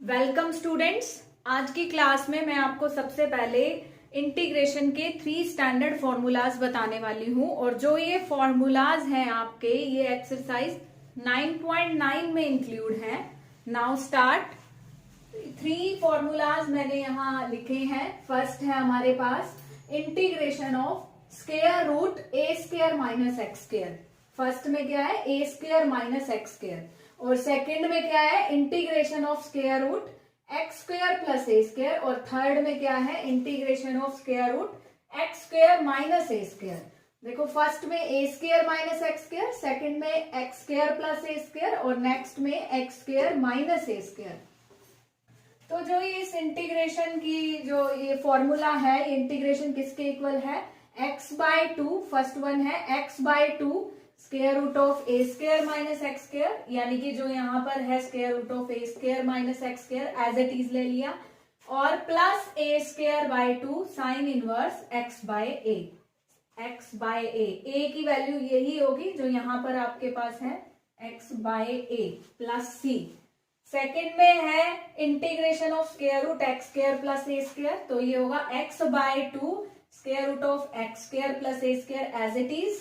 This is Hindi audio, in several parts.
Welcome students. आज की क्लास में मैं आपको सबसे पहले इंटीग्रेशन के 3 स्टैंडर्ड फॉर्मूलाज बताने वाली हूं और जो ये फॉर्मूलाज हैं आपके ये एक्सरसाइज 9.9 में इंक्लूड है। Now start. 3 फॉर्मूलाज मैंने यहाँ लिखे हैं। फर्स्ट है हमारे पास integration of square root a square minus x square. First में क्या है, a square minus x square. और सेकंड में क्या है, integration of square root x square plus a square. और थर्ड में क्या है, integration of square root x square minus a square. देखो फर्स्ट में a square minus x square, second में x square plus a square और नेक्स्ट में x square minus a square. तो जो ये इस इंटीग्रेशन की जो ये फॉर्मूला है, इंटीग्रेशन किसके इक्वल है, x बाय 2। फर्स्ट वन है x by 2 square root of a square minus x square, यानी कि जो यहाँ पर है square root of a square minus x square as it is ले लिया, और plus a square by 2 sine inverse x by a. x by a की वैल्यू यही होगी जो यहाँ पर आपके पास है, x by a plus c. Second में है integration of square root x square plus a square, तो ये होगा x by 2 square root of x square plus a square as it is,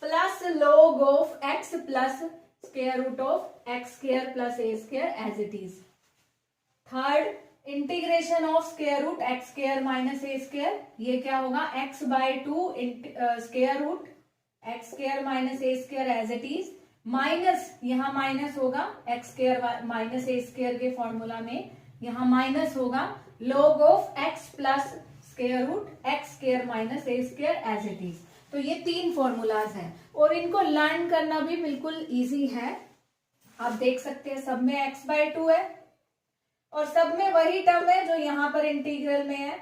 plus log of x plus square root of x square plus a square as it is. Third integration of square root x square minus a square, ये क्या होगा, x by 2 square root x square minus a square as it is, minus यहाँ माइनस होगा x square minus a square के फॉर्मूला में यहाँ माइनस होगा log of x plus square root x square minus a square as it is. तो ये 3 फॉर्मूलाज हैं और इनको लर्न करना भी बिल्कुल इजी है। आप देख सकते हैं सब में x बाय 2 है और सब में वही टर्म है जो यहाँ पर इंटीग्रल में है,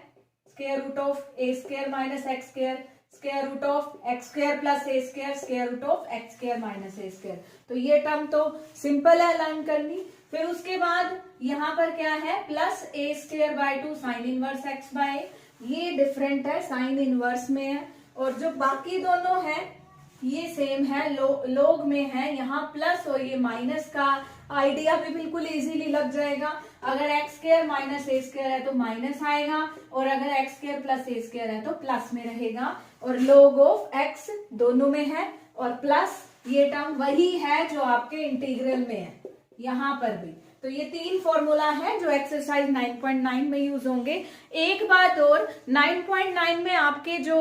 square root of a square minus x square, square root of x square plus a square, square root of x square minus a square. तो ये टर्म तो सिंपल है लर्न करनी। फिर उसके बाद यहाँ पर क्या है, plus a square by 2 sine inverse x by, ये डिफरेंट है, साइन इनवर्स में है। और जो बाकी दोनों है ये सेम है, लोग में है, यहाँ प्लस और ये माइनस का आइडिया भी बिल्कुल इजीली लग जाएगा। अगर x square minus a square है तो माइनस आएगा और अगर x square plus a square है तो प्लस में रहेगा। और log ऑफ एक्स दोनों में है और प्लस ये टर्म वही है जो आपके इंटीग्रल में है यहाँ पर भी। तो ये 3 फॉर्मूला है जो एक्सरसाइज 9.9 में यूज होंगे। एक बात और, 9.9 में आपके जो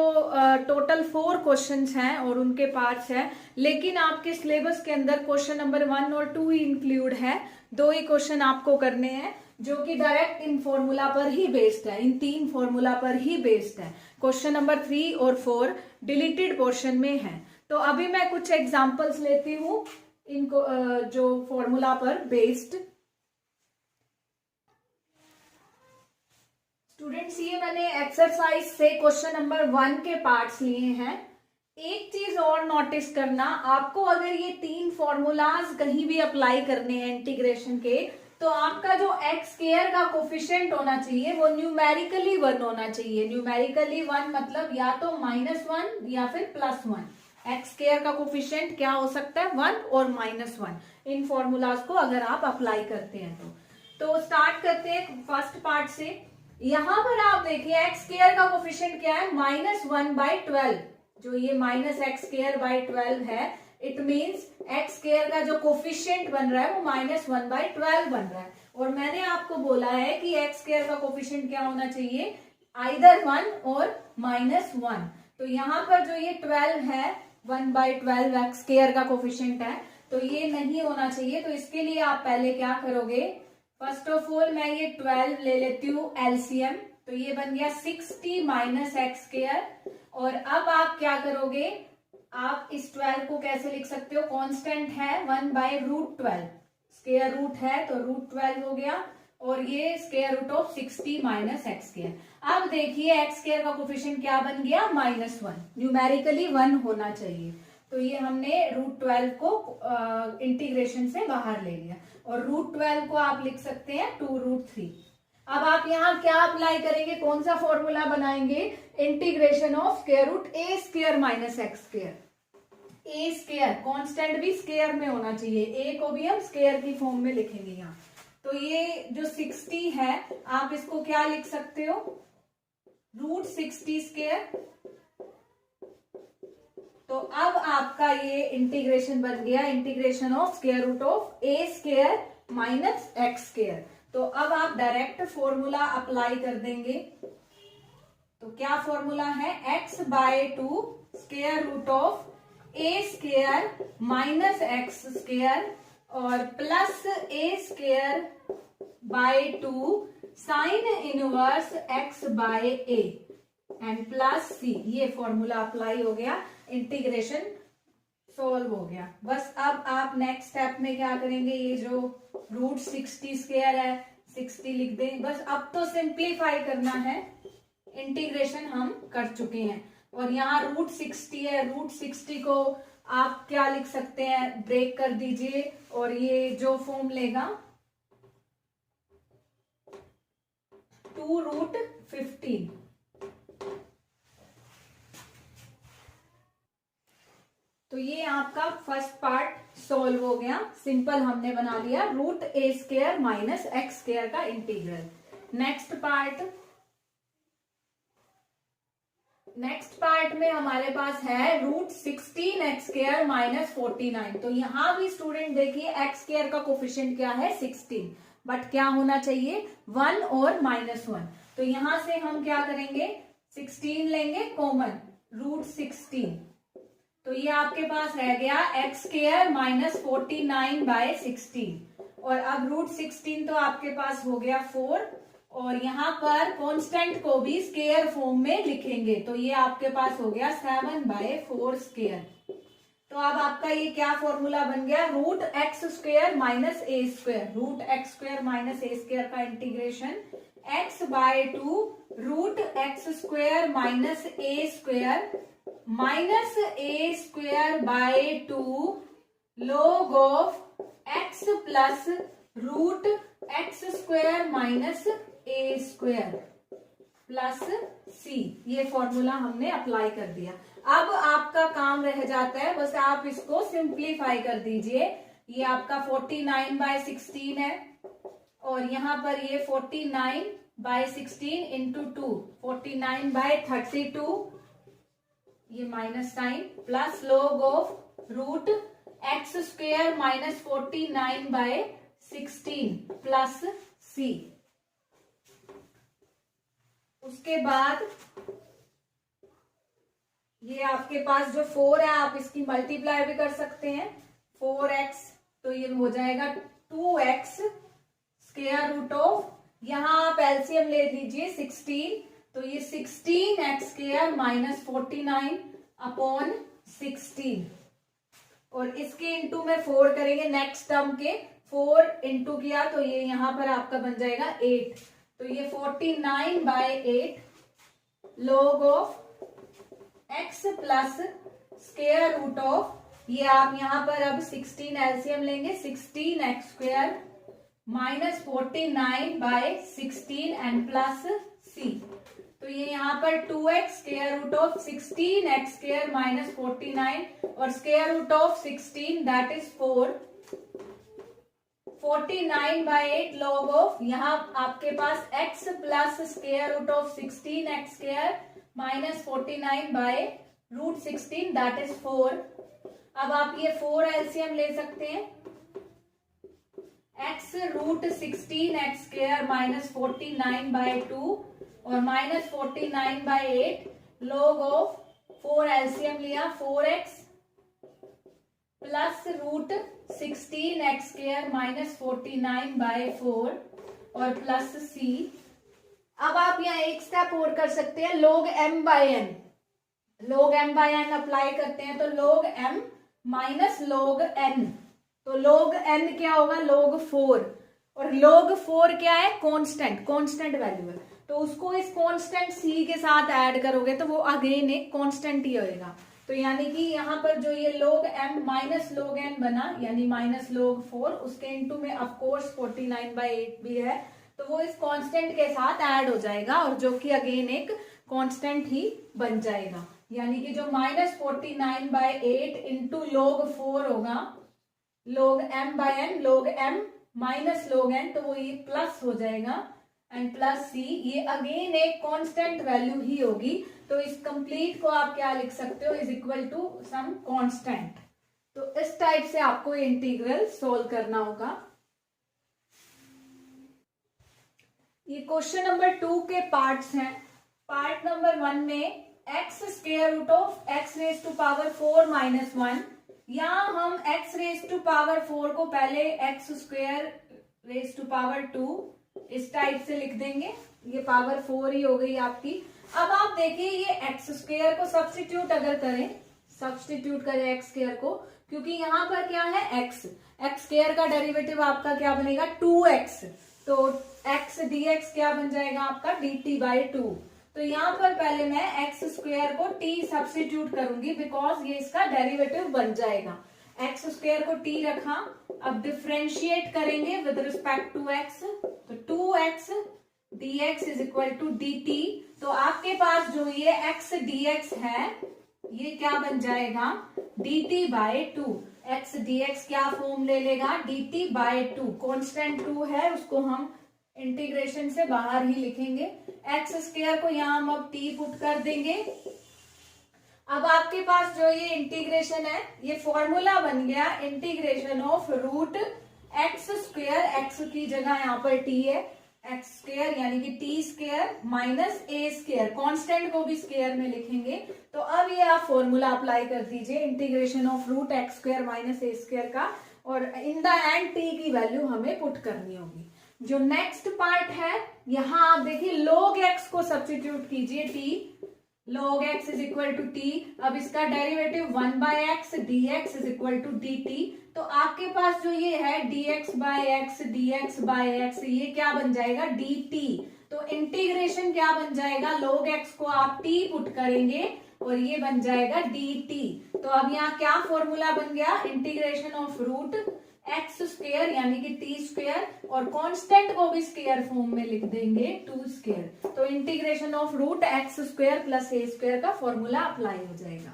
टोटल 4 क्वेश्चंस हैं और उनके पार्ट्स हैं, लेकिन आपके सिलेबस के अंदर क्वेश्चन नंबर 1 और 2 ही इंक्लूड है। 2 ही क्वेश्चन आपको करने हैं जो कि डायरेक्ट इन फॉर्मूला पर ही बेस्ड है, इन 3 फॉर्मूला पर ही बेस्ड है। क्वेश्चन नंबर 3 और 4 डिलीटेड पोर्शन में है। तो अभी मैं कुछ एग्जाम्पल्स लेती हूँ इनको जो फॉर्मूला पर बेस्ड। स्टूडेंट्स ये मैंने एक्सरसाइज से क्वेश्चन नंबर 1 के पार्ट्स लिए हैं। एक चीज और नोटिस करना, आपको अगर ये 3 फॉर्मूलाज कहीं भी अप्लाई करने हैं इंटीग्रेशन के, तो आपका जो एक्स स्क्वायर का कोफिशिएंट होना चाहिए वो न्यूमेरिकली 1 होना चाहिए। न्यूमेरिकली 1 मतलब या तो -1 या फिर +1। एक्स स्क्वायर का कोफिशिएंट क्या हो सकता है, 1 और -1, इन फॉर्मूलाज को अगर आप अप्लाई करते हैं तो स्टार्ट करते हैं फर्स्ट पार्ट से। यहां पर आप देखिए एक्स स्क्वायर का कोफिशिएंट क्या है, -1/12। जो ये माइनस एक्स स्क्वायर बाय 12 है, इट मीन्स एक्स स्क्वायर का जो कोफिशिएंट बन रहा है वो -1/12 बन रहा है। और मैंने आपको बोला है कि एक्स स्क्वायर का कोफिशिएंट क्या होना चाहिए, आइदर 1 और -1। तो यहाँ पर जो ये 12 है, 1/12 एक्स स्क्वायर का कोफिशिएंट है, तो ये नहीं होना चाहिए। तो इसके लिए आप पहले क्या करोगे, फर्स्ट ऑफ ऑल मैं ये 12 ले लेती हूँ एलसीएम, तो ये बन गया 60 माइनस एक्स स्क्वायर। और अब आप क्या करोगे, आप इस 12 को कैसे लिख सकते हो, कांस्टेंट है 1/√12, स्क्वायर रूट है तो √12 हो गया, और ये square root of 60 minus x square. अब देखिए एक्स स्क्वायर का कोफिशिएंट क्या बन गया, -1, न्यूमेरिकली 1 होना चाहिए। तो ये हमने √12 को इंटीग्रेशन से बाहर ले लिया और √12 को आप लिख सकते हैं 2√3। अब आप यहाँ क्या अप्लाई करेंगे, कौन सा फॉर्मूला बनाएंगे, integration of square root a square minus x square. A square constant भी स्क्वायर में होना चाहिए, ए को भी हम स्क्वायर की फॉर्म में लिखेंगे यहाँ। तो ये जो 60 है आप इसको क्या लिख सकते हो, √60²। तो अब आपका ये इंटीग्रेशन बन गया, integration of square root of a² minus x²। तो अब आप डायरेक्ट फॉर्मूला अप्लाई कर देंगे। तो क्या फॉर्मूला है, x/2 square root of a² minus x² और plus a²/2 sine inverse x/a and plus c। ये फॉर्मूला अप्लाई हो गया, इंटीग्रेशन सोल्व हो गया। बस अब आप नेक्स्ट स्टेप में क्या करेंगे, ये जो √60² है 60 लिख दें। बस अब तो सिंप्लीफाई करना है, इंटीग्रेशन हम कर चुके हैं। और यहाँ √60 है, √60 को आप क्या लिख सकते हैं, ब्रेक कर दीजिए और ये जो फॉर्म लेगा 2√15। तो ये आपका फर्स्ट पार्ट सॉल्व हो गया, सिंपल हमने बना लिया √a² माइनस x² का इंटीग्रल। नेक्स्ट पार्ट में हमारे पास है √16x² माइनस 49। तो यहां भी स्टूडेंट देखिए x² का कोफिशिएंट क्या है, 16, बट क्या होना चाहिए 1 और -1। तो यहां से हम क्या करेंगे, 16 लेंगे कॉमन, √16। तो ये आपके पास रह गया x² माइनस 49/16। और अब √16 तो आपके पास हो गया 4, और यहाँ पर कांस्टेंट को भी स्क्वायर फॉर्म में लिखेंगे। तो ये आपके पास हो गया 7/4²। तो अब आपका ये क्या फॉर्मूला बन गया, √x² minus a², √x² minus a² का integration x/2 √x² minus a² minus a²/2 log of x plus √x² minus a² plus c। ये फॉर्मूला हमने अप्लाई कर दिया। अब आपका काम रह जाता है, बस आप इसको सिंप्लीफाई कर दीजिए। ये आपका 49/16 है और यहाँ पर ये 49/16 इंटू 2, 49/32, ये minus sine, plus log of √x² minus 49/16 plus c। उसके बाद ये आपके पास जो 4 है आप इसकी मल्टीप्लाई भी कर सकते हैं, 4x, तो ये हो जाएगा 2x स्क्वायर रूट ऑफ, यहां आप एलसीएम ले लीजिए 16, तो ये 16x² माइनस 49/16। और इसके इंटू में 4 करेंगे, नेक्स्ट टर्म के 4 इंटू किया तो ये यहां पर आपका बन जाएगा 8। तो ये 49/8 log of x plus square root of, ये आप यहां पर अब 16 एलसीएम लेंगे, 16x² minus 49/16 and plus c। तो ये यहाँ पर 2x square root of 16x² minus 49 और square root of 16 that is 4, 49/8 log of, यहाँ आपके पास x plus square root of 16x² minus 49/√16 that is 4। अब आप ये 4 एलसीएम ले सकते हैं, x √16x² माइनस 49/2 और माइनस 49/8 log ऑफ 4 एलसीएम लिया, 4x प्लस √16x² माइनस 49/4 और प्लस c। अब आप यहाँ एक स्टेप और कर सकते हैं, log m/n, log m/n apply करते हैं तो log m minus log n, तो log n क्या होगा, log 4, और log 4 क्या है, कांस्टेंट वैल्यू है, तो उसको इस कांस्टेंट c के साथ ऐड करोगे तो वो अगेन एक कांस्टेंट ही होएगा। तो यानी कि यहाँ पर जो ये log m minus log n बना, यानी माइनस log 4, उसके इंटू में ऑफकोर्स 49/8 भी है, तो वो इस कांस्टेंट के साथ ऐड हो जाएगा और जो कि अगेन एक कांस्टेंट ही बन जाएगा। यानी कि जो माइनस 49/8 इंटू log 4 होगा, log m/n, log m minus log n, तो वो ये प्लस हो जाएगा एंड प्लस सी, ये अगेन एक कांस्टेंट वैल्यू ही होगी, तो इस कंप्लीट को आप क्या लिख सकते हो, is equal to some constant. तो इस टाइप से आपको इंटीग्रल सोल्व करना होगा। ये क्वेश्चन नंबर 2 के पार्ट्स हैं। पार्ट नंबर 1 में x square root of x raise to power 4 minus 1, यहाँ हम एक्स रेज टू पावर 4 को पहले x square raise to power 2 इस टाइप से लिख देंगे, ये पावर 4 ही हो गई आपकी। अब आप देखिए ये एक्स स्क्वायर को सब्स्टिट्यूट अगर करें, सब्स्टिट्यूट करें एक्स स्क्वायर को, क्योंकि यहाँ पर क्या है एक्स, एक्स स्क्वायर का डेरिवेटिव आपका क्या बनेगा 2x, तो x dx क्या बन जाएगा आपका dt बाई 2। तो यहाँ पर पहले मैं एक्स स्क्वायर को t सब्स्टिट्यूट करूंगी बिकॉज ये इसका डेरिवेटिव बन जाएगा। एक्स स्क्वायर को t रखा, अब डिफ्रेंशिएट करेंगे विद रिस्पेक्ट टू x, तो 2x dx is equal to dt। तो आपके पास जो ये x dx है ये क्या बन जाएगा dt बाय 2। x dx क्या फॉर्म ले लेगा dt बाय 2, कॉन्स्टेंट 2 है उसको हम इंटीग्रेशन से बाहर ही लिखेंगे। एक्स स्क्वायर को यहाँ हम अब t पुट कर देंगे। अब आपके पास जो ये इंटीग्रेशन है ये फॉर्मूला बन गया integration of root x square, x की जगह यहाँ पर t है, एक्स स्क्वायर यानी कि T square minus a square, constant को भी स्क्वायर में लिखेंगे। तो अब ये आप फॉर्मूला अप्लाई कर दीजिए integration of root x square minus a square का, और इन द एंड टी की वैल्यू हमें पुट करनी होगी। जो नेक्स्ट पार्ट है यहाँ आप देखिए log x को सब्स्टिट्यूट कीजिए, t log x is equal to T. अब इसका derivative 1 by x dx is equal to dt। तो आपके पास जो ये है dx by x dx by x ये क्या बन जाएगा dt। तो इंटीग्रेशन क्या बन जाएगा log x को आप t पुट करेंगे और ये बन जाएगा dt। तो अब यहाँ क्या फॉर्मूला बन गया integration of root x square यानी कि टी स्क्वायर, और कांस्टेंट को भी स्क्वायर फॉर्म में लिख देंगे 2 स्क्वायर। तो integration of root x square plus a square का फॉर्मूला अप्लाई हो जाएगा।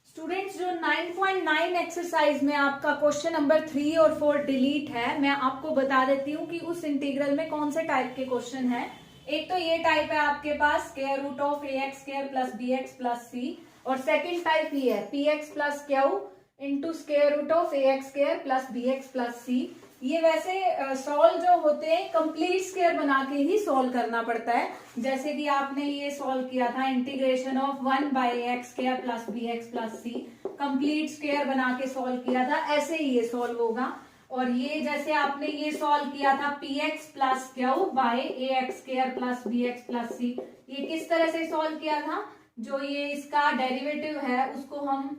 स्टूडेंट्स जो 9.9 एक्सरसाइज में आपका क्वेश्चन नंबर 3 और 4 डिलीट है, मैं आपको बता देती हूँ कि उस इंटीग्रल में कौन से टाइप के क्वेश्चन है। एक तो ये टाइप है आपके पास square root of a x square plus b x plus c, और सेकेंड टाइप ये है p x plus q into square root of a x square plus b x plus c. ये वैसे सॉल्व जो होते हैं कंप्लीट स्क्वायर बना के ही सॉल्व करना पड़ता है, जैसे कि आपने ये सॉल्व किया था integration of 1 by x square plus b x plus c, complete square बना के सॉल्व किया था, ऐसे ही ये सॉल्व होगा। और ये जैसे आपने ये सॉल्व किया था p x plus q by a x square plus b x plus c, ये किस तरह से सॉल्व किया था, जो ये इसका डेरिवेटिव है उसको हम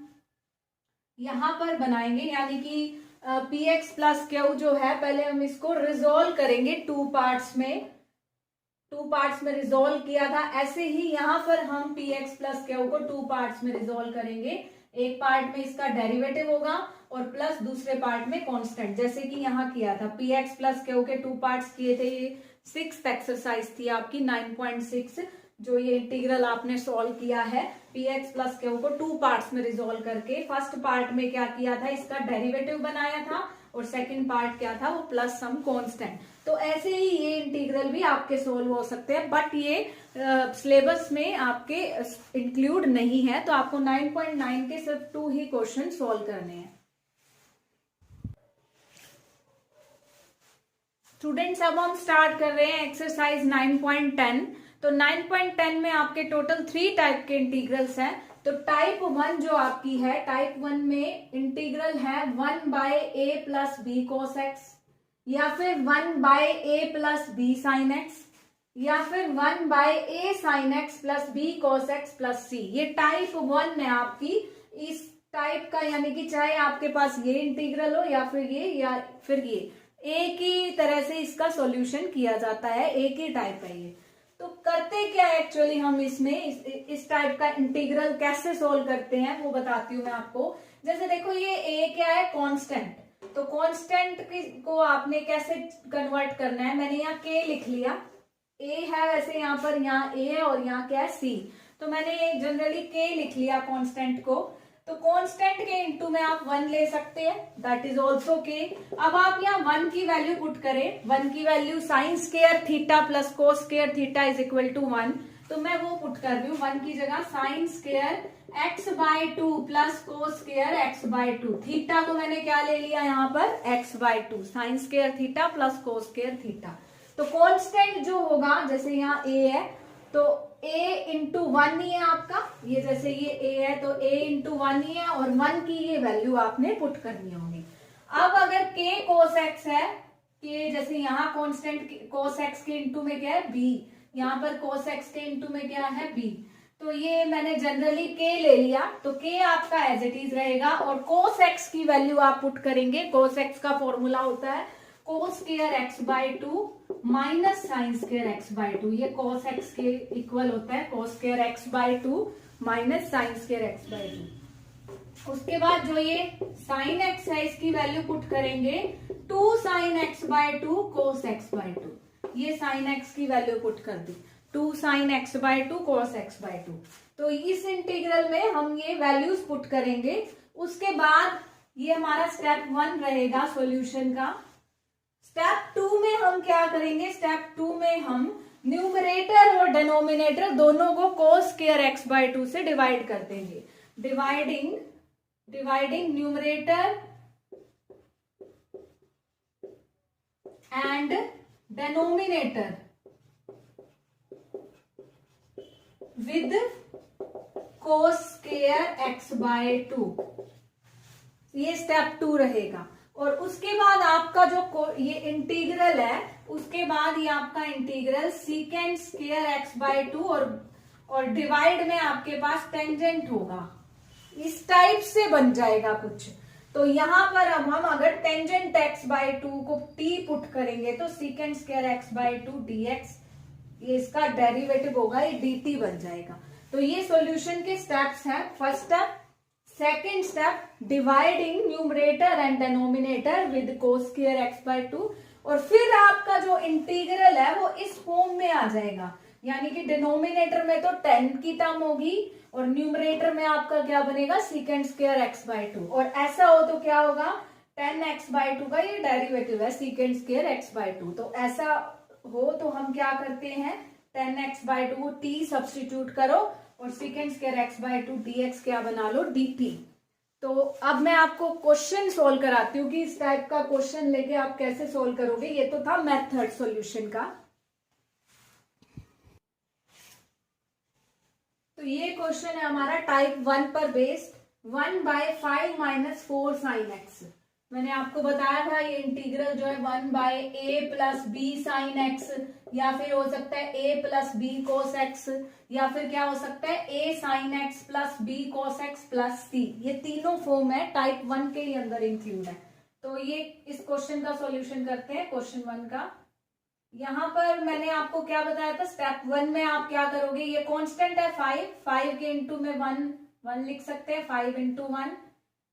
यहां पर बनाएंगे, यानी कि पी एक्स प्लस क्यू जो है पहले हम इसको रिजोल्व करेंगे टू पार्ट्स में रिजोल्व किया था, ऐसे ही यहां पर हम पी एक्स प्लस क्यू को 2 पार्ट्स में रिजोल्व करेंगे। एक पार्ट में इसका डेरिवेटिव होगा और प्लस दूसरे पार्ट में कांस्टेंट, जैसे कि यहाँ किया था पी एक्स प्लस क्यू के 2 पार्ट्स किए थे। ये 6th एक्सरसाइज थी आपकी 9.6, जो ये इंटीग्रल आपने सॉल्व किया है पी एक्स प्लस क्यू को 2 पार्ट्स में रिजोल्व करके। फर्स्ट पार्ट में क्या किया था इसका डेरिवेटिव बनाया था, और सेकंड पार्ट क्या था वो प्लस सम कांस्टेंट। तो ऐसे ही ये इंटीग्रल भी आपके सोल्व हो सकते हैं, बट ये सिलेबस में आपके इंक्लूड नहीं है, तो आपको 9.9 के सिर्फ 2 ही क्वेश्चन सोल्व करने हैं। स्टूडेंट्स अब हम स्टार्ट कर रहे हैं एक्सरसाइज 9.10। तो 9.10 में आपके टोटल 3 टाइप के इंटीग्रल्स हैं। तो टाइप 1 जो आपकी है, टाइप 1 में इंटीग्रल है 1 by a plus b cos x, या फिर 1 by a plus b sine x, या फिर 1 by a sine x plus b cos x plus c. ये टाइप 1 है आपकी। इस टाइप का यानी कि चाहे आपके पास ये इंटीग्रल हो या फिर ये एक ही तरह से इसका सॉल्यूशन किया जाता है, एक ही टाइप है ये। तो करते क्या एक्चुअली हम इसमें इस टाइप का इंटीग्रल कैसे सोल्व करते हैं वो बताती हूँ मैं आपको। जैसे देखो ये ए क्या है कांस्टेंट, तो कांस्टेंट को आपने कैसे कन्वर्ट करना है, मैंने यहाँ के लिख लिया, ए है वैसे यहाँ पर, यहाँ ए है और यहाँ क्या है सी, तो मैंने जनरली के लिख लिया कांस्टेंट को। तो कांस्टेंट के इनटू में आप 1 ले सकते हैं, दैट इज ऑल्सो के। अब आप यहाँ 1 की वैल्यू पुट करें, 1 की value sine square theta plus cos square theta is equal to 1, तो मैं वो पुट कर रही हूँ 1 की जगह sine square x by 2 plus cos square x by 2, theta को मैंने क्या ले लिया यहाँ पर x by 2, sign square theta plus cos square theta. तो कांस्टेंट जो होगा, जैसे यहाँ a है तो a इंटू 1 ही है आपका, ये जैसे ये a है तो a इंटू 1 ही है, और 1 की ये वैल्यू आपने पुट करनी होगी। अब अगर k cos x है, k जैसे यहाँ कांस्टेंट cos x के इंटू में क्या है b, यहाँ पर cos x के इंटू में क्या है b, तो ये मैंने जनरली k ले लिया, तो k आपका एज इट इज रहेगा, और cos x की वैल्यू आप पुट करेंगे। cos x का फॉर्मूला होता है cos square x by 2 minus sine square x by 2, ये cos x के इक्वल होता है cos square x by 2 minus sine square x by 2। उसके बाद जो ये साइन x है इसकी वैल्यू पुट करेंगे 2 sine x by 2 cos x by 2, ये साइन x की वैल्यू पुट कर दी 2 sine x by 2 cos x by 2। तो इस इंटीग्रल में हम ये वैल्यूज पुट करेंगे। उसके बाद ये हमारा स्टेप 1 रहेगा सॉल्यूशन का। स्टेप 2 में हम क्या करेंगे, स्टेप 2 में हम न्यूमरेटर और डिनोमिनेटर दोनों को cos स्क्वायर x बाई 2 से डिवाइड कर देंगे। Dividing numerator and denominator with cos square x by 2, ये स्टेप 2 रहेगा। और उसके बाद आपका जो ये इंटीग्रल है, उसके बाद ये आपका इंटीग्रल सीकेंड स्क्वायर x बाई 2 और डिवाइड में आपके पास टेंजेंट होगा, इस टाइप से बन जाएगा कुछ। तो यहां पर अब हम अगर टेंजेंट x बाई 2 को t पुट करेंगे तो secant square x by 2 dx, ये इसका डेरिवेटिव होगा, ये dt बन जाएगा। तो ये सॉल्यूशन के स्टेप्स हैं। First step, second step dividing numerator and denominator with cos square x by 2, और फिर आपका जो इंटीग्रल है वो इस फॉर्म में आ जाएगा, यानी कि डिनोमिनेटर में तो 10 की टर्म होगी और न्यूमरेटर में आपका क्या बनेगा सीकेंड स्क्वायर x बाई 2, और ऐसा हो तो क्या होगा 10x बाई 2 का ये डेरिवेटिव है सीकेंड स्क्वायर x बाई 2। तो ऐसा हो तो हम क्या करते हैं 10x बाई 2 को t सब्सटीट्यूट करो और सीकेंड स्क्वायर x बाई 2 dx क्या बना लो dt। तो अब मैं आपको क्वेश्चन सोल्व कराती हूँ कि इस टाइप का क्वेश्चन लेके आप कैसे सोल्व करोगे। ये तो था मेथड सॉल्यूशन का। तो ये क्वेश्चन है हमारा टाइप 1 पर बेस्ड 1/5 माइनस 4 साइन एक्स। मैंने आपको बताया था ये इंटीग्रल जो है 1/a plus b sine x, या फिर हो सकता है a plus b cos x, या फिर क्या हो सकता है a sine x plus b cos x plus c। ये तीनों फॉर्म है टाइप 1 के ही अंदर इंक्लूड है। तो ये इस क्वेश्चन का सॉल्यूशन करते हैं, क्वेश्चन 1 का। यहाँ पर मैंने आपको क्या बताया था, स्टेप 1 में आप क्या करोगे, ये कांस्टेंट है 5 के इंटू में 1 लिख सकते हैं 5 इंटू 1,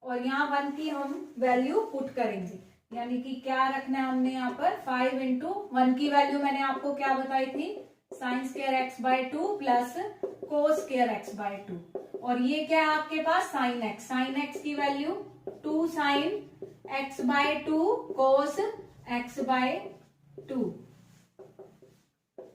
और यहाँ 1 की हम वैल्यू पुट करेंगे, यानी कि क्या रखना है हमने यहाँ पर 5 इंटू 1 की वैल्यू मैंने आपको क्या बताई थी sign square x by 2 plus cos square x by 2, और ये क्या है आपके पास साइन एक्स की value 2 sine x by 2 cos x by 2।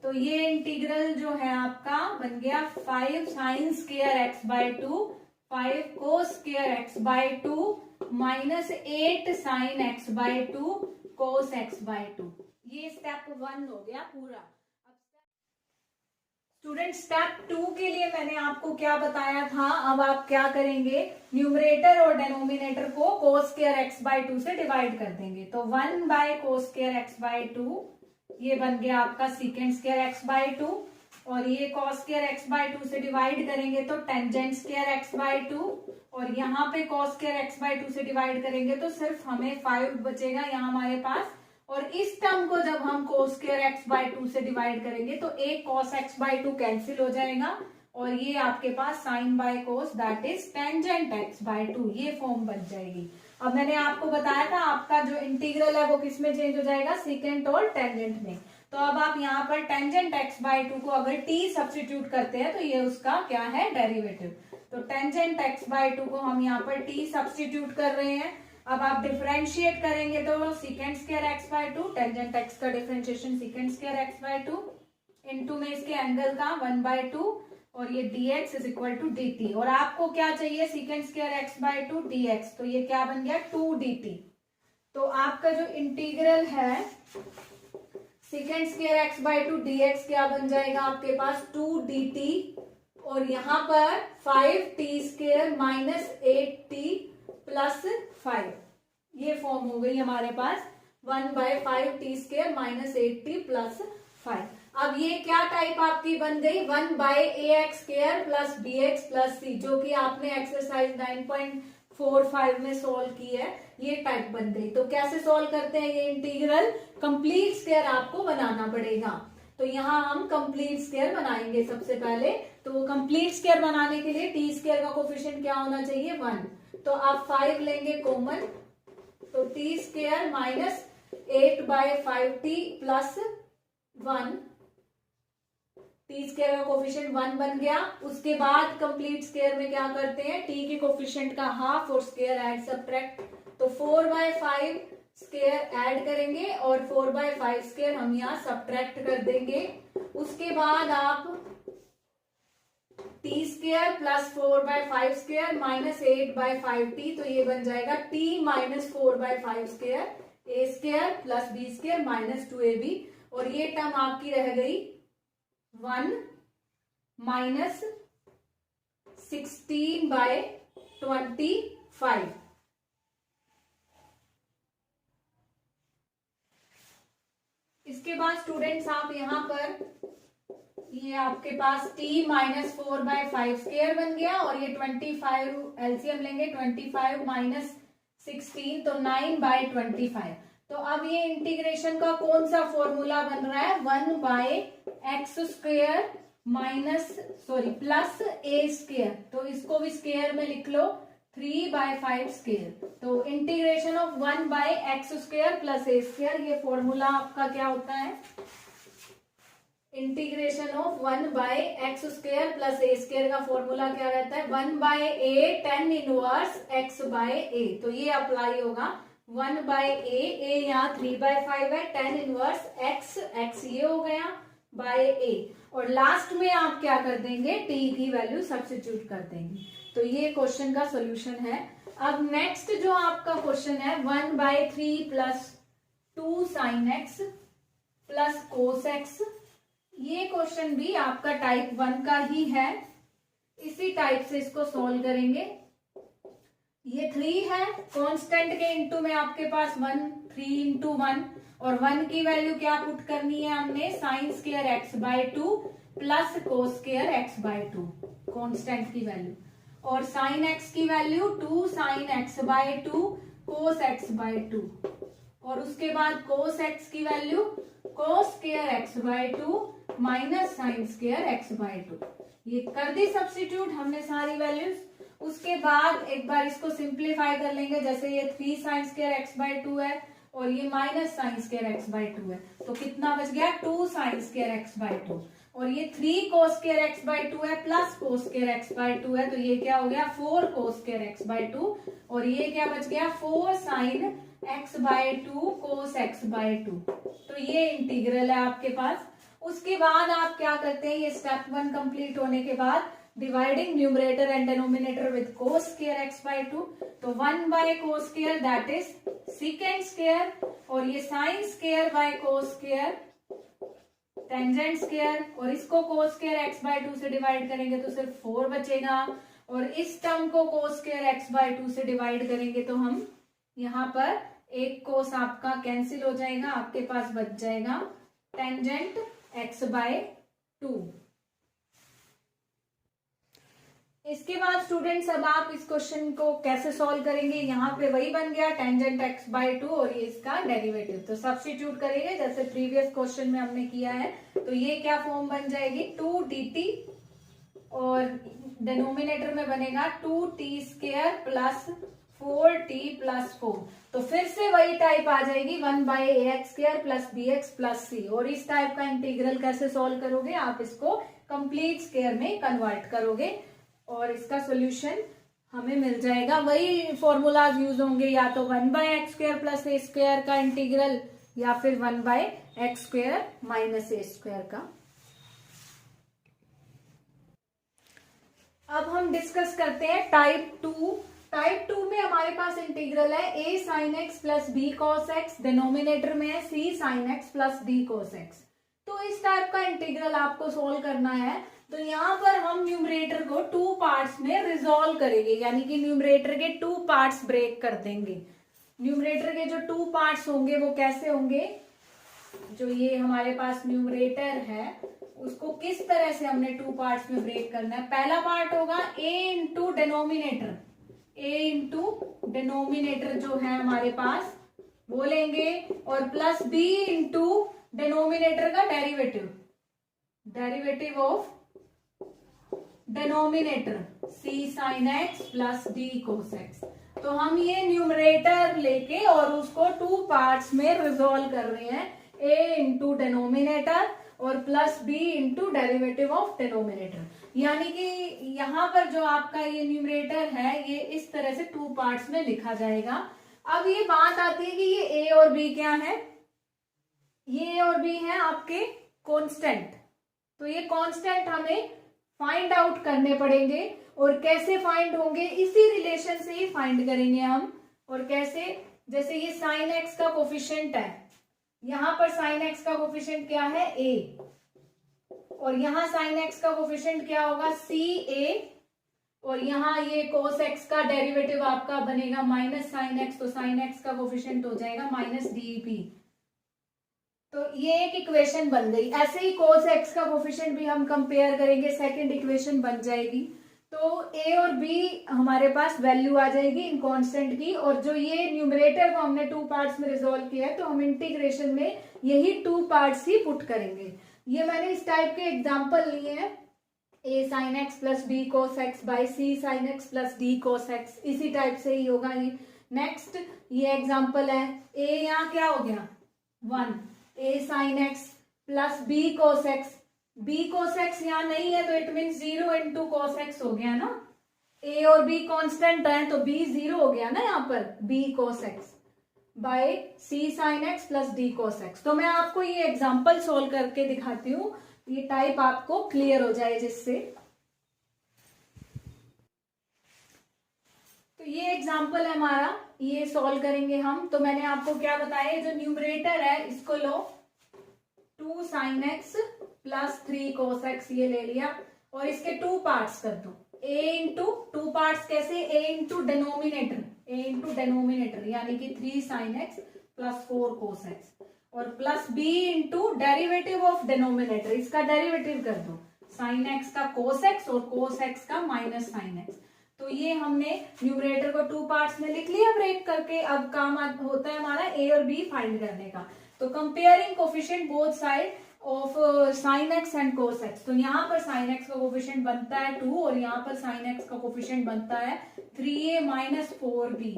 तो ये इंटीग्रल जो है आपका बन गया 5 sign square x by 2 5 cos square x by 2 minus 8 sine x by 2 cos x by 2। ये स्टेप 1 हो गया पूरा। स्टूडेंट स्टेप 2 के लिए मैंने आपको क्या बताया था, अब आप क्या करेंगे न्यूमरेटर और डिनोमिनेटर को कोस स्क्वायर एक्स बाई 2 से डिवाइड कर देंगे। तो 1 by cos square x by 2 ये बन गया आपका सीकेंड स्क्वायर एक्स बाई 2, और ये कॉस स्क्वायर एक्स बाई 2 से डिवाइड करेंगे तो टेंजेंट स्क्वायर एक्स बाई 2, और यहाँ पे कॉस स्क्वायर एक्स बाई 2 से डिवाइड करेंगे तो सिर्फ हमें 5 बचेगा यहाँ हमारे पास, और इस टर्म को जब हम cos स्क्वायर एक्स बाई 2 से डिवाइड करेंगे तो एक cos x बाई 2 कैंसिल हो जाएगा, और ये आपके पास sine by cos that is tangent x by 2, ये फॉर्म बन जाएगी। अब मैंने आपको बताया था आपका जो इंटीग्रल है वो किस में चेंज हो जाएगा सीकेंट और टेंजेंट में। तो अब आप यहाँ पर टेंजेंट x बाई 2 को अगर t सब्स्टिट्यूट करते हैं तो ये उसका क्या है डेरिवेटिव। तो टेंजेंट x बाय 2 को हम यहाँ पर t सब्स्टिट्यूट कर रहे हैं। अब आप डिफरेंशिएट करेंगे तो secant square x by 2, tangent x का differentiation secant square x by 2 into में इसके एंगल का 1 बाय 2 और ये dx is equal to dt। और आपको क्या चाहिए, secant square x by 2 dx, तो ये क्या बन गया 2 dt। तो आपका जो इंटीग्रल है secant square x by 2 dx क्या बन जाएगा आपके पास 2 dt, और यहाँ पर 5t square minus 8t plus 5, ये फॉर्म हो गई हमारे पास 1 by 5t square minus 8t plus 5। अब ये क्या टाइप आपकी बन गई 1 by ax square plus bx plus c, जो कि आपने एक्सरसाइज 9.45 में सोल्व की है, ये टाइप बन गई। तो कैसे सोल्व करते हैं ये इंटीग्रल, कंप्लीट स्क्वायर आपको बनाना पड़ेगा। तो यहाँ हम कंप्लीट स्क्वायर बनाएंगे सबसे पहले। तो कंप्लीट स्क्वायर बनाने के लिए टी स्क्वायर का कोफिशिएंट क्या होना चाहिए 1, तो आप 5 लेंगे कॉमन, तो T square minus 8 by 5t plus 1, T square का कोफिशिएंट 1 बन गया। उसके बाद कंप्लीट स्क्वायर में क्या करते हैं, टी के कोफिशिएंट का हाफ और स्क्वायर ऐड सब्ट्रैक्ट, तो 4 बाय 5 स्क्वायर ऐड करेंगे और 4 बाय 5 स्क्वायर हम यहाँ सब्ट्रैक्ट कर देंगे। उसके बाद आप t square plus 4 by 5 square minus 8 by 5t, तो ये बन जाएगा t minus 4 by 5 square a square plus b square minus 2ab, और ये टर्म आपकी रह गई 1 माइनस 16 बाय 25। इसके बाद स्टूडेंट्स आप यहाँ पर ये आपके पास t माइनस 4 बाय 5 स्क्वायर बन गया, और ये 25 एलसीएम लेंगे, 25 माइनस 16 तो 9 बाय 25। तो अब ये इंटीग्रेशन का कौन सा फॉर्मूला बन रहा है 1 by x square minus plus a square, तो इसको भी स्क्वायर में लिख लो 3 बाय 5 स्क्वायर। तो integration of 1 by x square plus a square, ये फॉर्मूला आपका क्या होता है, integration of 1 by x square plus a square का फॉर्मूला क्या रहता है 1 by a tan inverse x by a, तो ये अप्लाई होगा 1 बाय ए यहाँ 3 बाय 5 है, tan इनवर्स x ये हो गया बाय ए, और लास्ट में आप क्या कर देंगे t की वैल्यू सब्स्टिट्यूट कर देंगे। तो ये क्वेश्चन का सोल्यूशन है। अब नेक्स्ट जो आपका क्वेश्चन है 1 by 3 plus 2 sine x plus cos x, ये क्वेश्चन भी आपका टाइप 1 का ही है। इसी टाइप से इसको सोल्व करेंगे। ये 3 है, कांस्टेंट के इनटू में आपके पास 1, 3 इंटू 1, और 1 की वैल्यू क्या पुट करनी है हमने sine square x by 2 plus cos square x by 2, constant की वैल्यू, और साइन एक्स की value 2 sine x by 2 cos x by 2, और उसके बाद कोस एक्स की value cos square x by 2 minus sine square x by 2। ये कर दी सब्स्टिट्यूट हमने सारी वैल्यूज। उसके बाद एक बार इसको सिंप्लीफाई कर लेंगे, जैसे ये 3 साइन स्क्वायर एक्स बाय 2 है और ये minus sine square x by 2 है, तो कितना बच गया 2 साइन स्क्वायर एक्स बाय 2, और ये 3 कोस स्क्वायर एक्स बाय 2 है plus cos square x by 2 है, तो ये क्या हो गया 4 कोस स्क्वायर एक्स बाय 2, और ये क्या बच गया 4 sine x by 2 cos x by 2। तो ये इंटीग्रल है आपके पास। उसके बाद आप क्या करते हैं, ये स्टेप 1 कंप्लीट होने के बाद dividing numerator and denominator with cos square x by 2, तो 1 by cos square that is secant square, और ये sine square by cos square tangent square, और इसको कोस स्क्वायर एक्स बाय 2 से डिवाइड करेंगे तो सिर्फ 4 बचेगा, और इस टर्म को कोस स्क्वायर एक्स बाय 2 से डिवाइड करेंगे तो हम यहाँ पर एक कोस आपका कैंसिल हो जाएगा, आपके पास बच जाएगा टेंजेंट एक्स बाय 2। इसके बाद स्टूडेंट्स अब आप इस क्वेश्चन को कैसे सॉल्व करेंगे, यहाँ पे वही बन गया टेंजेंट एक्स बाय 2 और ये इसका डेरिवेटिव, तो सब्स्टिट्यूट करेंगे जैसे प्रीवियस क्वेश्चन में हमने किया है। तो ये क्या फॉर्म बन जाएगी 2dt, और डिनोमिनेटर में बनेगा 2t square plus 4t plus 4, तो फिर से वही टाइप आ जाएगी 1 by ax square plus bx plus c। और इस टाइप का इंटीग्रल कैसे सॉल्व करोगे, आप इसको कंप्लीट स्क्वायर में कन्वर्ट करोगे। और इसका सॉल्यूशन हमें मिल जाएगा। वही फॉर्मूलाज यूज होंगे, या तो 1/x² प्लस a² का इंटीग्रल, या फिर 1/x² माइनस a² का। अब हम डिस्कस करते हैं टाइप 2। टाइप 2 में हमारे पास इंटीग्रल है a sin x plus b cos x, denominator में है c sin x plus d cos x। तो इस टाइप का इंटीग्रल आपको सोल्व करना है। तो यहाँ पर हम न्यूमरेटर को 2 पार्ट्स में रिजॉल्व करेंगे, यानी कि न्यूमरेटर के 2 पार्ट्स ब्रेक कर देंगे। न्यूमरेटर के जो 2 पार्ट्स होंगे वो कैसे होंगे, जो ये हमारे पास न्यूमरेटर है उसको किस तरह से हमने 2 पार्ट्स में ब्रेक करना है। पहला पार्ट होगा a into denominator, a into denominator जो है हमारे पास वो लेंगे, और प्लस b इंटू डिनोमिनेटर का derivative, derivative of denominator c sin x plus d cos x। तो हम ये न्यूमरेटर लेके और उसको 2 पार्ट्स में रिजॉल्व कर रहे हैं, a इंटू डिनोमिनेटर और plus b into derivative of denominator. यानी कि यहाँ पर जो आपका ये न्यूमरेटर है ये इस तरह से 2 पार्ट्स में लिखा जाएगा। अब ये बात आती है कि ये a और b क्या है, ये a और b है आपके कांस्टेंट। तो ये कांस्टेंट हमें फाइंड आउट करने पड़ेंगे, और कैसे फाइंड होंगे, इसी रिलेशन से ही फाइंड करेंगे हम। और कैसे, जैसे ये साइन एक्स का कोफिशिएंट है, यहां पर साइन एक्स का कोफिशिएंट क्या है a, और यहां साइन एक्स का कोफिशिएंट क्या होगा सी a, और यहाँ ये कोस एक्स का डेरिवेटिव आपका बनेगा माइनस साइन एक्स, तो साइन एक्स का कोफिशिएंट हो जाएगा माइनस डी। तो ये एक इक्वेशन बन गई। ऐसे ही कोस एक्स का कोफिशिएंट भी हम कंपेयर करेंगे, सेकंड इक्वेशन बन जाएगी। तो a और b हमारे पास वैल्यू आ जाएगी इन कांस्टेंट की, और जो ये न्यूमरेटर को हमने 2 पार्ट्स में रिजॉल्व किया है तो हम इंटीग्रेशन में यही 2 पार्ट्स ही पुट करेंगे। ये मैंने इस टाइप के एग्जांपल लिए हैं, a sin x plus b cos x by c sin x plus d cos x, इसी टाइप से ही होगा ये। नेक्स्ट ये एग्जांपल है, a यहाँ क्या हो गया 1, a sin x plus b cos x, b cos x यहाँ नहीं है तो it mean 0 into cos x हो गया ना। a और b कांस्टेंट है तो b 0 हो गया ना यहाँ पर, b cos x by c sin x plus d cos x। तो मैं आपको ये एग्जांपल सोल्व करके दिखाती हूँ, ये टाइप आपको क्लियर हो जाए जिससे। तो ये एग्जांपल है हमारा, ये सॉल्व करेंगे हम। तो मैंने आपको क्या बताया, जो न्यूमरेटर है इसको लो 2 sin x plus 3 cos x ये ले लिया, और इसके 2 पार्ट्स कर दो, a इंटू 2 पार्ट्स कैसे, a into denominator, a into denominator यानी कि 3 sin x plus 4 cos x, और plus b into derivative of denominator, इसका डेरिवेटिव कर दो, sin x का cos x और cos x का माइनस sin x। तो ये हमने न्यूमरेटर को 2 पार्ट्स में लिख लिया ब्रेक करके। अब काम होता है हमारा a और b फाइंड करने का। तो comparing coefficient both side of sin x and cos x। तो यहाँ पर sin x का कोफिशिएंट बनता है 2, और यहाँ पर sin x का कोफिशिएंट बनता है 3a minus 4b,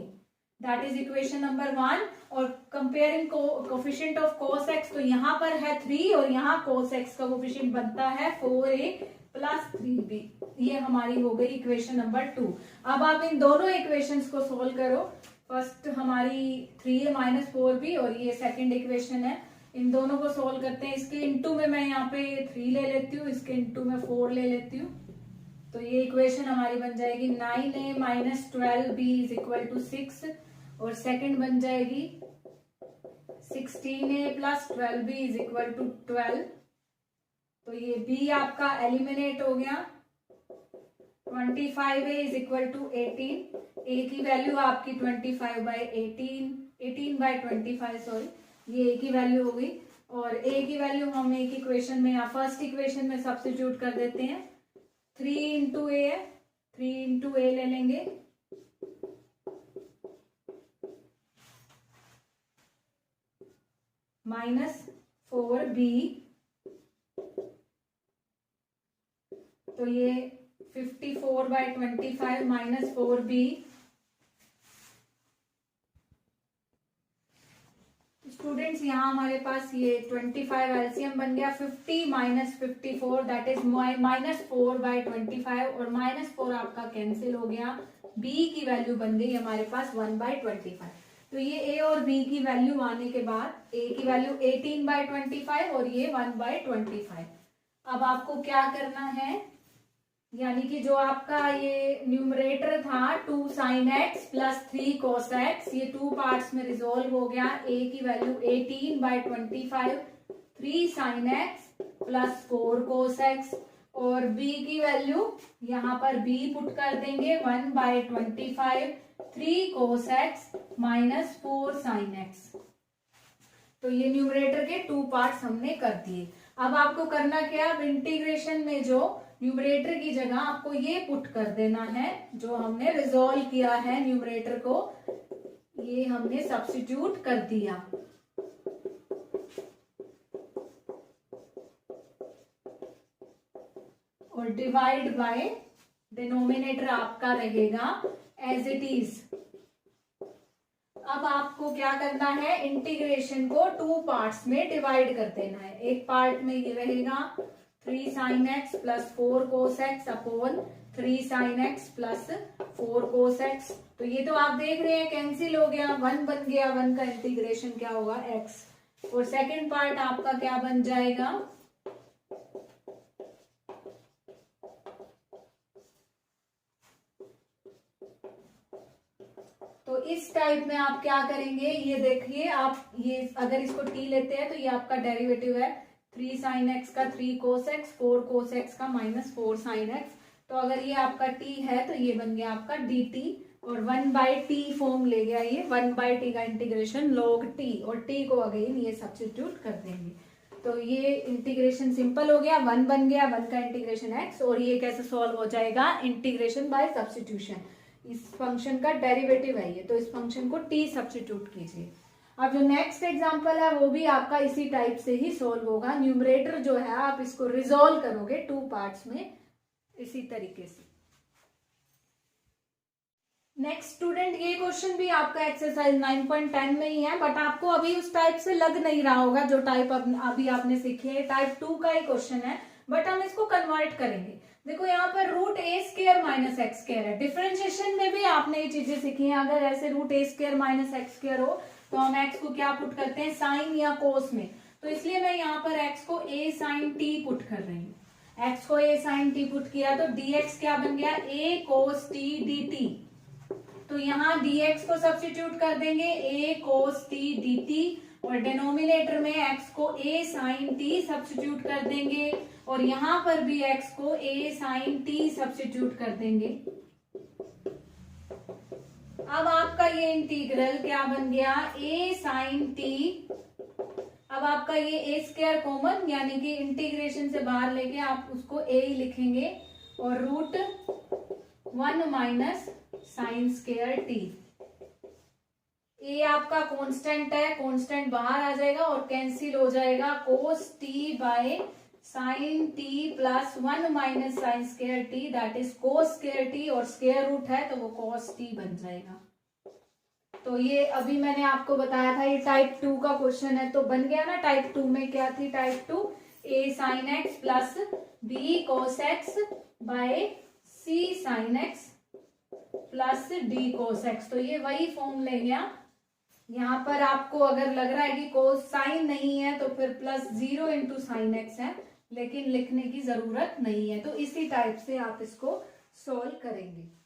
that is equation number 1। और comparing coefficient of cos x, तो यहाँ पर है 3 और यहाँ cos x का कोफिशिएंट बनता है 4a प्लस 3b। ये हमारी हो गई इक्वेशन नंबर 2। अब आप इन दोनों इक्वेशंस को सोल्व करो। फर्स्ट हमारी 3a माइनस 4b और ये सेकंड इक्वेशन है, इन दोनों को सोल्व करते हैं। इसके इनटू में मैं यहाँ पे 3 ले लेती हूँ, इसके इनटू में 4 ले लेती हूँ। तो ये इक्वेशन हमारी बन जाएगी 9a minus 12b is equal to 6, और सेकंड बन जाएगी 16a plus 12b is equal to 12। तो ये b आपका एलिमिनेट हो गया, 25a is equal to 18, a की वैल्यू आपकी 18 बाई 25 सॉरी, ये a की वैल्यू हो गई। और a की वैल्यू हम एक इक्वेशन में या फर्स्ट इक्वेशन में सब्स्टिट्यूट कर देते हैं, 3 इंटू ए है, 3 इंटू ए ले लेंगे, माइनस 4b, तो ये 54 by 25 minus 4b। Student students यहाँ हमारे पास ये 25 एलसीएम बन गया, 50 माइनस 54 दैट इज -4/25 और -4 आपका कैंसिल हो गया। b की वैल्यू बन गई हमारे पास 1/25। तो ये a और b की वैल्यू आने के बाद a की वैल्यू 18/25 और ये 1/25। अब आपको क्या करना है, यानी कि जो आपका ये न्यूमरेटर था 2 sin x plus 3 cos x, ये 2 पार्ट्स में रिजोल्व हो गया। a की value 18/25, 3 sin x plus 4 cos x, और b की वैल्यू यहाँ पर b पुट कर देंगे 1/25, 3 cos x minus 4 sin x। तो ये न्यूमरेटर के 2 पार्ट्स हमने कर दिए। अब आपको करना क्या, अब इंटीग्रेशन में जो न्यूमरेटर की जगह आपको ये पुट कर देना है, जो हमने रिजोल्व किया है न्यूमरेटर को, ये हमने सब्स्टिट्यूट कर दिया। और डिवाइड बाय डिनोमिनेटर आपका रहेगा एज इट इज। अब आपको क्या करना है, इंटीग्रेशन को 2 पार्ट्स में डिवाइड कर देना है। एक पार्ट में ये रहेगा 3 sin x plus 4 cos x upon 3 sin x plus 4 cos x। तो ये तो आप देख रहे हैं कैंसिल हो गया, 1 बन गया, 1 का इंटीग्रेशन क्या होगा x। और सेकंड पार्ट आपका क्या बन जाएगा, तो इस टाइप में आप क्या करेंगे, ये देखिए आप, ये अगर इसको t लेते हैं तो ये आपका डेरिवेटिव है 3 sin x का 3 cos x, 4 cos x का -4 sin x। तो अगर ये आपका t है तो ये बन गया आपका dt, और 1/t फॉर्म ले गया, ये 1/t का इंटीग्रेशन log t, और t को अगेन ये सब्स्टिट्यूट कर देंगे। तो ये इंटीग्रेशन सिंपल हो गया, 1 बन गया, 1 का इंटीग्रेशन x, और ये कैसे सॉल्व हो जाएगा, इंटीग्रेशन बाय सब्स्टिट्यूशन। इस फंक्शन का डेरिवेटिव है ये, तो इस फंक्शन को t सब्स्टिट्यूट कीजिए। अब जो नेक्स्ट एग्जांपल है वो भी आपका इसी टाइप से ही सॉल्व होगा। न्यूमरेटर जो है आप इसको रिजोल्व करोगे 2 पार्ट्स में इसी तरीके से। नेक्स्ट स्टूडेंट, ये क्वेश्चन भी आपका एक्सरसाइज 9.10 में ही है, बट आपको अभी उस टाइप से लग नहीं रहा होगा जो टाइप अभी आपने सीखी है। टाइप 2 का ही क्वेश्चन है, बट हम इसको कन्वर्ट करेंगे। देखो यहाँ पर √a² माइनस x² है। डिफरेंशिएशन में भी आपने ये चीजें सीखी हैं। अगर ऐसे √a² माइनस x² हो तो हम x को क्या पुट करते हैं, साइन या कोस में। तो इसलिए मैं यहाँ पर x को a sin t पुट कर रही हूँ। x को a sin t पुट किया तो dx क्या बन गया, a cos t dt। तो यहाँ dx को सब्स्टिट्यूट कर देंगे a cos t dt, और डिनोमिनेटर में x को a sin t सब्स्टिट्यूट कर देंगे, और यहाँ पर भी x को a sin t सब्स्टिट्यूट कर देंगे। अब आपका ये इंटीग्रल क्या बन गया, a sin t। अब आपका ये a² कॉमन, यानी कि इंटीग्रेशन से बाहर लेके आप उसको a ही लिखेंगे, और √1 माइनस sin² t। a आपका कांस्टेंट है, कांस्टेंट बाहर आ जाएगा और कैंसिल हो जाएगा, cos t by sin t plus 1 minus sin² t that is cos² t, और स्क्वायर रूट है तो वो cos t बन जाएगा। तो ये अभी मैंने आपको बताया था ये टाइप 2 का क्वेश्चन है, तो बन गया ना। टाइप 2 में क्या थी, type 2 a sin x plus b cos x by c sin x plus d cos x। तो ये वही फॉर्म ले गया। यहाँ पर आपको अगर लग रहा है कि कोस साइन नहीं है तो फिर प्लस 0 इंटू साइन एक्स है, लेकिन लिखने की जरूरत नहीं है। तो इसी टाइप से आप इसको सॉल्व करेंगे।